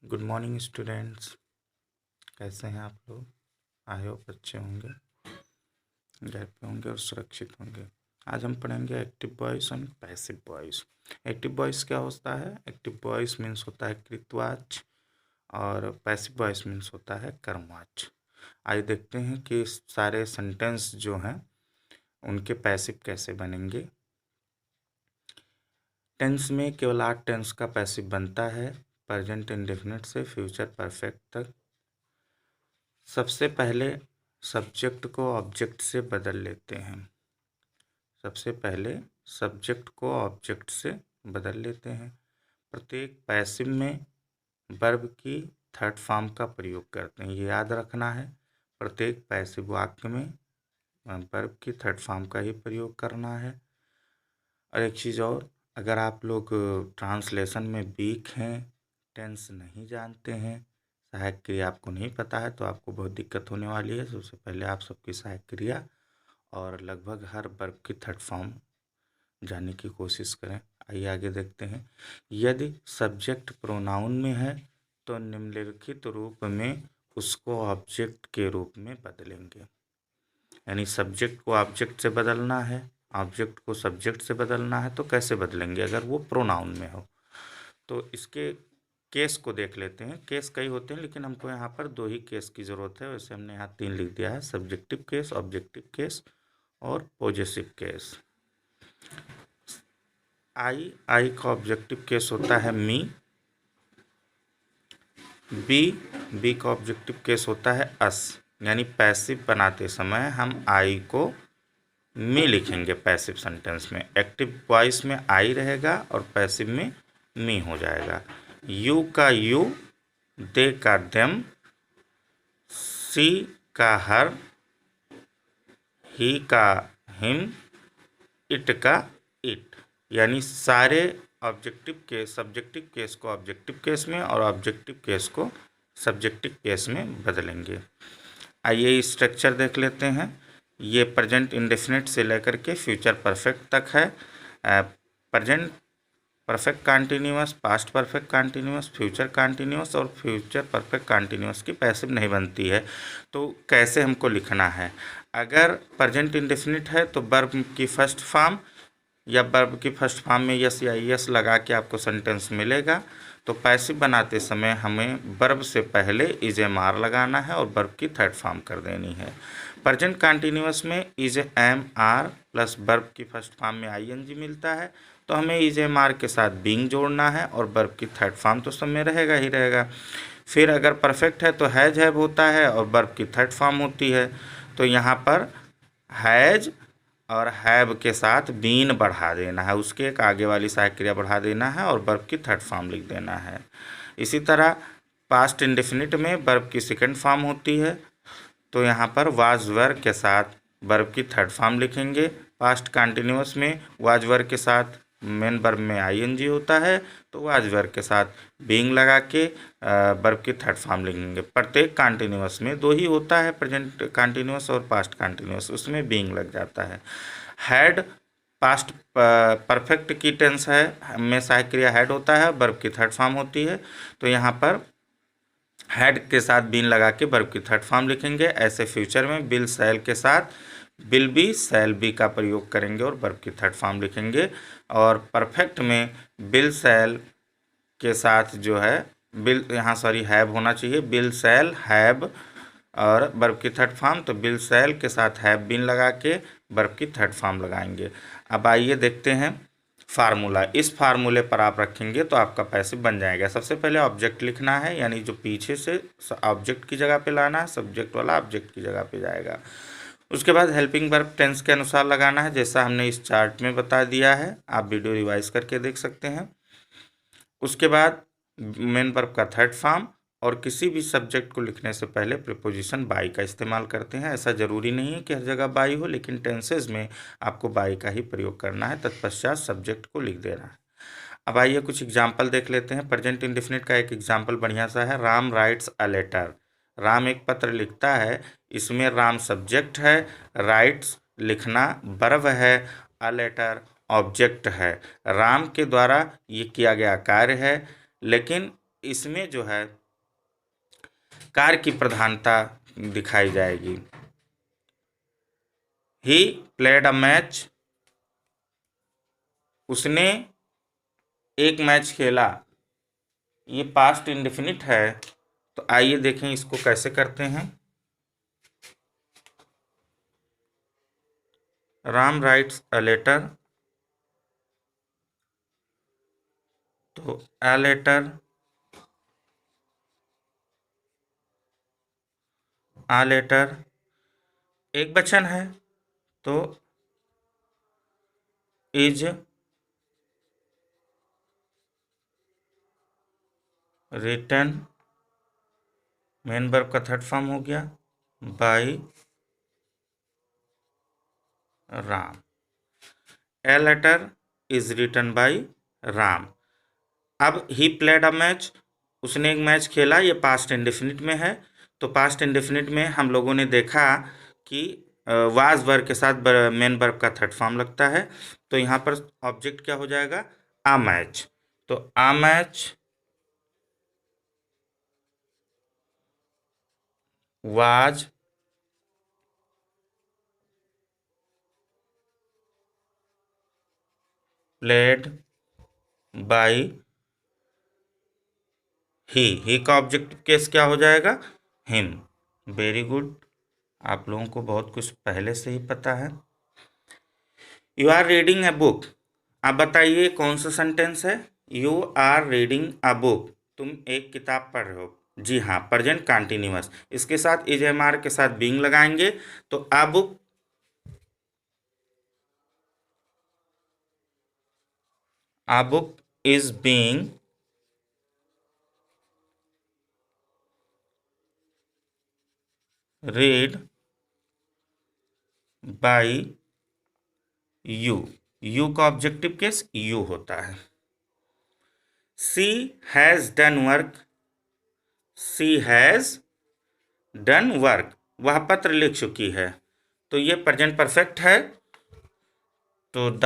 Good morning students. कैसे हैं आप लोग? आई होप अच्छे होंगे, घर पे होंगे और सुरक्षित होंगे। आज हम पढ़ेंगे एक्टिव वॉइस और पैसिव वॉइस। एक्टिव वॉइस क्या होता है? एक्टिव वॉइस मीन्स होता है कृतवाच्य और पैसिव वॉइस मीन्स होता है कर्मवाच्य। आइए देखते हैं कि सारे सेंटेंस जो हैं उनके पैसिव कैसे बनेंगे। टेंस में केवल 8 टेंस का पैसिव बनता है, प्रेजेंट इंडेफिनिट से फ्यूचर परफेक्ट तक। सबसे पहले सब्जेक्ट को ऑब्जेक्ट से बदल लेते हैं। सबसे पहले सब्जेक्ट को ऑब्जेक्ट से बदल लेते हैं। प्रत्येक पैसिव में वर्ब की थर्ड फॉर्म का प्रयोग करते हैं, ये याद रखना है। प्रत्येक पैसिव वाक्य में वर्ब की थर्ड फॉर्म का ही प्रयोग करना है। और एक चीज़ और, अगर आप लोग ट्रांसलेशन में वीक हैं, टेंस नहीं जानते हैं, सहायक क्रिया आपको नहीं पता है, तो आपको बहुत दिक्कत होने वाली है। सबसे पहले आप सबकी सहायक क्रिया और लगभग हर वर्ब की थर्ड फॉर्म जानने की कोशिश करें। आइए आगे देखते हैं। यदि सब्जेक्ट प्रोनाउन में है तो निम्नलिखित रूप में उसको ऑब्जेक्ट के रूप में बदलेंगे। यानी सब्जेक्ट को ऑब्जेक्ट से बदलना है, ऑब्जेक्ट को सब्जेक्ट से बदलना है, तो कैसे बदलेंगे अगर वो प्रोनाउन में हो? तो इसके केस को देख लेते हैं। केस कई होते हैं, लेकिन हमको यहाँ पर 2 ही केस की ज़रूरत है। वैसे हमने यहाँ 3 लिख दिया है: सब्जेक्टिव केस, ऑब्जेक्टिव केस और पॉजेसिव केस। आई का ऑब्जेक्टिव केस होता है मी। बी का ऑब्जेक्टिव केस होता है अस। यानी पैसिव बनाते समय हम आई को मी लिखेंगे पैसिव सेंटेंस में। एक्टिव वॉइस में आई रहेगा और पैसिव में मी हो जाएगा। यू का यू, दे का देम, सी का हर, ही का हिम, इट का इट। यानी सारे ऑब्जेक्टिव केस सब्जेक्टिव केस को ऑब्जेक्टिव केस में और ऑब्जेक्टिव केस को सब्जेक्टिव केस में बदलेंगे। आइए स्ट्रक्चर देख लेते हैं। ये प्रेजेंट इंडेफिनिट से लेकर के फ्यूचर परफेक्ट तक है। Present perfect continuous, past perfect continuous, future continuous और फ्यूचर परफेक्ट कंटीन्यूअस की पैसिव नहीं बनती है। तो कैसे हमको लिखना है? अगर प्रेजेंट इंडेफिनिट है तो वर्ब की फर्स्ट फॉर्म या वर्ब की फर्स्ट फॉर्म में यस या यस लगा के आपको सेंटेंस मिलेगा। तो पैसिव बनाते समय हमें वर्ब से पहले इज एम आर लगाना है और वर्ब की थर्ड फॉर्म कर देनी है। प्रेजेंट कंटीन्यूअस में is am are plus verb की फर्स्ट फॉर्म में आई एन जी मिलता है, तो हमें इज एम आर के साथ बीइंग जोड़ना है और वर्ब की थर्ड फॉर्म तो सब में रहेगा ही रहेगा। फिर अगर परफेक्ट है तो हैज हैव होता है और वर्ब की थर्ड फॉर्म होती है। तो यहाँ पर हैज और हैव के साथ बीन बढ़ा देना है, उसके एक आगे वाली सहायक क्रिया बढ़ा देना है और वर्ब की थर्ड फॉर्म लिख देना है। इसी तरह पास्ट इंडेफिनिट में वर्ब की सेकंड फॉर्म होती है, तो यहाँ पर वाज वर के साथ वर्ब की थर्ड फॉर्म लिखेंगे। पास्ट कंटिन्यूअस में वाज वर के साथ मेन वर्ब में आईएनजी होता है, तो वाज वर के साथ बीइंग लगा के वर्ब की थर्ड फॉर्म लिखेंगे। प्रत्येक कंटिन्यूअस में 2 ही होता है, प्रेजेंट कंटिन्यूअस और पास्ट कंटिन्यूअस, उसमें बीइंग लग जाता है। हैड पास्ट परफेक्ट की टेंस है में सहायक क्रिया हैड होता है, वर्ब की थर्ड फॉर्म होती है, तो यहाँ पर हैड के साथ बीन लगा के वर्ब की थर्ड फॉर्म लिखेंगे। ऐसे फ्यूचर में बिल सैल के साथ बिल बी सैल बी का प्रयोग करेंगे और वर्ब की थर्ड फॉर्म लिखेंगे। और परफेक्ट में बिल सैल के साथ जो है बिल, यहाँ सॉरी हैव होना चाहिए, बिल सैल हैव और वर्ब की थर्ड फॉर्म, तो बिल सैल के साथ हैव बीन लगा के वर्ब की थर्ड फॉर्म लगाएंगे। अब आइए देखते हैं फार्मूला। इस फार्मूले पर आप रखेंगे तो आपका पैसिव बन जाएगा। सबसे पहले ऑब्जेक्ट लिखना है, यानी जो पीछे से ऑब्जेक्ट की जगह पे लाना है, सब्जेक्ट वाला ऑब्जेक्ट की जगह पे जाएगा। उसके बाद हेल्पिंग वर्ब टेंस के अनुसार लगाना है, जैसा हमने इस चार्ट में बता दिया है, आप वीडियो रिवाइज करके देख सकते हैं। उसके बाद मेन वर्ब का थर्ड फॉर्म, और किसी भी सब्जेक्ट को लिखने से पहले प्रीपोजिशन बाई का इस्तेमाल करते हैं। ऐसा ज़रूरी नहीं है कि हर जगह बाई हो, लेकिन टेंसेज में आपको बाई का ही प्रयोग करना है, तत्पश्चात सब्जेक्ट को लिख देना है। अब आइए कुछ एग्जाम्पल देख लेते हैं। प्रेजेंट इंडेफिनिट का एक एग्जाम्पल बढ़िया सा है, Ram writes a letter. Ram एक पत्र लिखता है, इसमें राम सब्जेक्ट है, राइट्स लिखना वर्ब है, अ लेटर ऑब्जेक्ट है। राम के द्वारा ये किया गया कार्य है, लेकिन इसमें जो है कार्य की प्रधानता दिखाई जाएगी। ही प्लेड अ मैच, उसने एक मैच खेला, ये पास्ट इंडेफिनिट है। तो आइए देखें इसको कैसे करते हैं। राम राइट्स अ लेटर, तो अ लेटर, आ लेटर एक वचन है तो इज रिटन, मेन वर्ब का थर्ड फॉर्म हो गया, by Ram. A letter is written by Ram. अब ही प्लेड अ मैच, उसने एक मैच खेला, ये पास्ट इंडेफिनिट में है। तो पास्ट इंडेफिनिट में हम लोगों ने देखा कि वाज वर्ब के साथ मेन वर्ब का थर्ड फॉर्म लगता है। तो यहाँ पर ऑब्जेक्ट क्या हो जाएगा, आ मैच। तो आ मैच वाज प्लेड बाय ही का ऑब्जेक्टिव केस क्या हो जाएगा, हिम। वेरी गुड, आप लोगों को बहुत कुछ पहले से ही पता है। You are reading a book, आप बताइए कौन सा सेंटेंस है। You are reading a book, तुम एक किताब पढ़ रहे हो। जी हाँ, प्रेजेंट कंटिन्यूअस, इसके साथ इज एम आर के साथ बीइंग लगाएंगे तो a book, a book is being read by you. You का ऑब्जेक्टिव केस यू होता है। She has done work, she has done work, वह पत्र लिख चुकी है। तो ये प्रेजेंट परफेक्ट है, तो the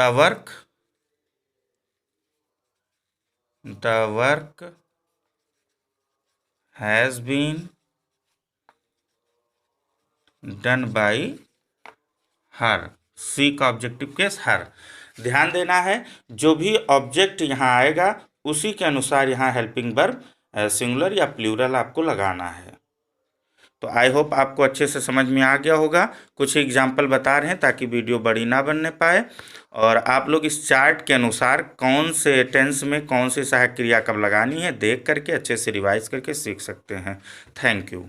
work has been done by her. She का ऑब्जेक्टिव केस हर। ध्यान देना है, जो भी ऑब्जेक्ट यहाँ आएगा उसी के अनुसार यहाँ हेल्पिंग वर्ब सिंगुलर या प्लूरल आपको लगाना है। तो आई होप आपको अच्छे से समझ में आ गया होगा। कुछ एग्जाम्पल बता रहे हैं ताकि वीडियो बड़ी ना बनने पाए, और आप लोग इस चार्ट के अनुसार कौन से टेंस में कौन सी सहायक क्रिया कब लगानी है देख करके अच्छे से रिवाइज करके सीख सकते हैं। Thank you.